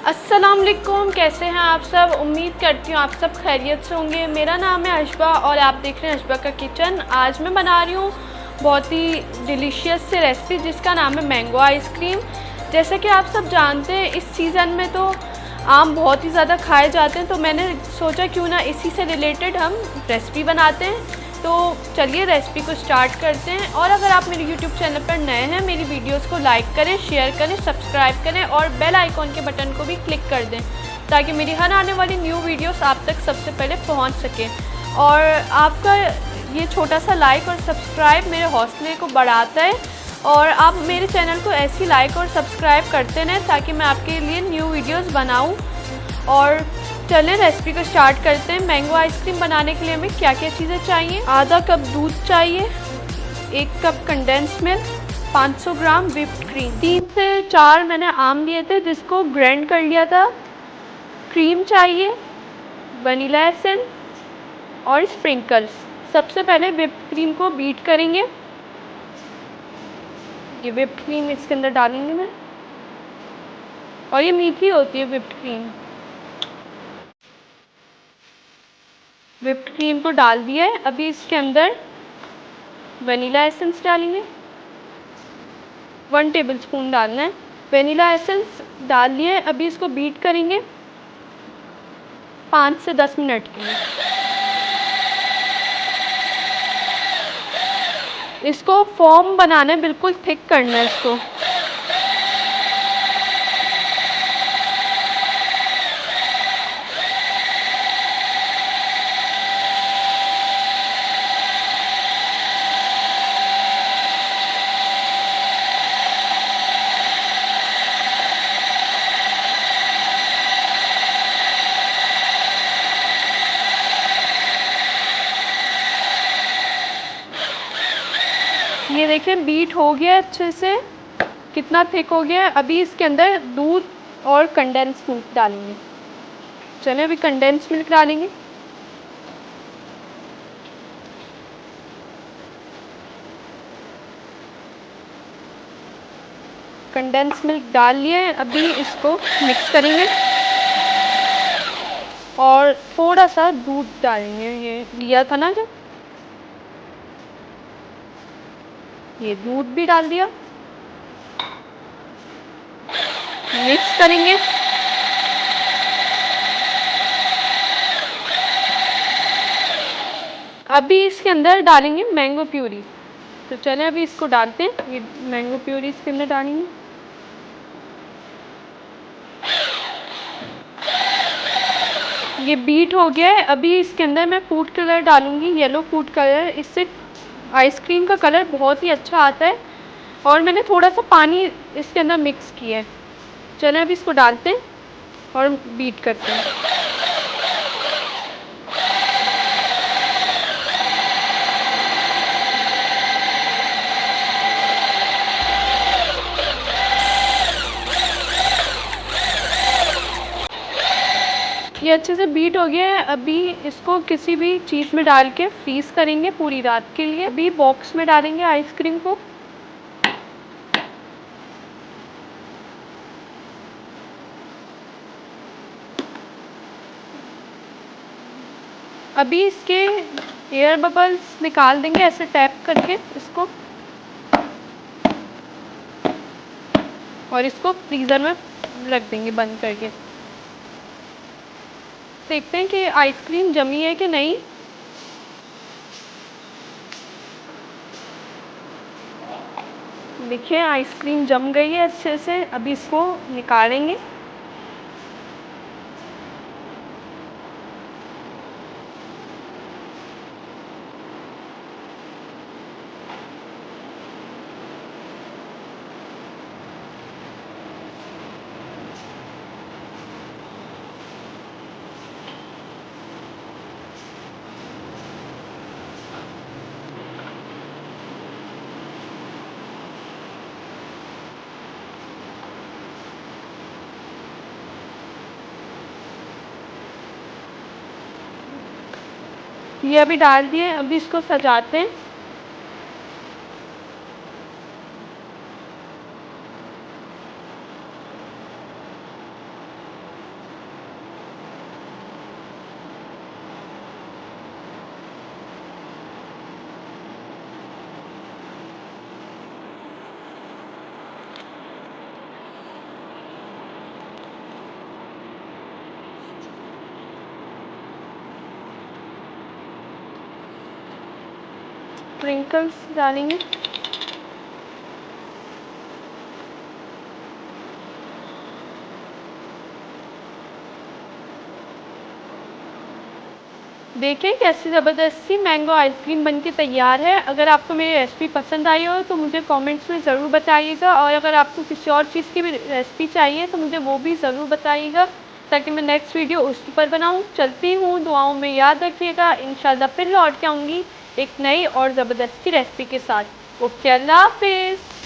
अस्सलाम वालेकुम, कैसे हैं आप सब। उम्मीद करती हूँ आप सब खैरियत से होंगे। मेरा नाम है अशबा और आप देख रहे हैं अशबा का किचन। आज मैं बना रही हूँ बहुत ही डिलीशियस से रेसिपी जिसका नाम है मैंगो आइसक्रीम। जैसे कि आप सब जानते हैं इस सीज़न में तो आम बहुत ही ज़्यादा खाए जाते हैं, तो मैंने सोचा क्यों ना इसी से रिलेटेड हम रेसिपी बनाते हैं। तो चलिए रेसिपी को स्टार्ट करते हैं। और अगर आप मेरे यूट्यूब चैनल पर नए हैं, मेरी वीडियोस को लाइक करें, शेयर करें, सब्सक्राइब करें और बेल आइकॉन के बटन को भी क्लिक कर दें ताकि मेरी हर आने वाली न्यू वीडियोस आप तक सबसे पहले पहुंच सके। और आपका ये छोटा सा लाइक और सब्सक्राइब मेरे हौसले को बढ़ाता है और आप मेरे चैनल को ऐसे ही लाइक और सब्सक्राइब करते रहें ताकि मैं आपके लिए न्यू वीडियोज़ बनाऊँ। और चलें रेसिपी को स्टार्ट करते हैं। मैंगो आइसक्रीम बनाने के लिए हमें क्या क्या चीज़ें चाहिए। आधा कप दूध चाहिए, 1 कप कंडेंस मिल्क, 500 ग्राम व्हिप्ड क्रीम, 3 से 4 मैंने आम लिए थे जिसको ग्राइंड कर लिया था, क्रीम चाहिए, वनीला एसेंस और स्प्रिंकल्स। सबसे पहले व्हिप्ड क्रीम को बीट करेंगे। ये व्हिप्ड क्रीम इसके अंदर डालेंगे मैं, और ये मीठी होती है व्हिप्ड क्रीम। व्हिप्ड क्रीम को डाल दिया है। अभी इसके अंदर वनीला एसेंस डालेंगे, 1 टेबलस्पून डालना है। वनीला एसेंस डाल लिया है। अभी इसको बीट करेंगे 5 से 10 मिनट के लिए। इसको फॉर्म बनाना है, बिल्कुल थिक करना है इसको। ये देखिए बीट हो गया अच्छे से, कितना थिक हो गया है। अभी इसके अंदर दूध और कंडेंस मिल्क डालेंगे। चलिए अभी कंडेंस मिल्क डालेंगे। कंडेंस मिल्क डाल लिया है। अभी इसको मिक्स करेंगे और थोड़ा सा दूध डालेंगे। ये लिया था ना, जब ये दूध भी डाल दिया, मिक्स करेंगे। अभी इसके अंदर डालेंगे मैंगो प्यूरी। तो चलें अभी इसको डालते हैं। ये मैंगो प्यूरी इसके अंदर डालेंगे। ये बीट हो गया है। अभी इसके अंदर मैं फूड कलर डालूँगी, येलो फूड कलर। इससे आइसक्रीम का कलर बहुत ही अच्छा आता है और मैंने थोड़ा सा पानी इसके अंदर मिक्स किया है। चलें अभी इसको डालते हैं और बीट करते हैं। ये अच्छे से बीट हो गया है। अभी इसको किसी भी चीज़ में डाल के फ्रीज़ करेंगे पूरी रात के लिए। अभी बॉक्स में डालेंगे आइसक्रीम को। अभी इसके एयर बबल्स निकाल देंगे ऐसे टैप करके इसको, और इसको फ्रीज़र में रख देंगे बंद करके। देखते हैं कि आइसक्रीम जमी है कि नहीं। देखिए आइसक्रीम जम गई है अच्छे से। अभी इसको निकालेंगे। ये अभी डाल दिए। अभी इसको सजाते हैं। स्प्रिंकल्स डालेंगे। देखिए कैसी ज़बरदस्ती मैंगो आइसक्रीम बनके तैयार है। अगर आपको मेरी रेसिपी पसंद आई हो तो मुझे कमेंट्स में ज़रूर बताइएगा, और अगर आपको किसी और चीज़ की भी रेसिपी चाहिए तो मुझे वो भी ज़रूर बताइएगा, ताकि मैं नेक्स्ट वीडियो उस पर बनाऊँ। चलती हूँ, दुआओं में याद रखिएगा। इंशाल्लाह फिर लौट के आऊँगी एक नई और ज़बरदस्ती रेसिपी के साथ। ओके, अल्लाह हाफिज़।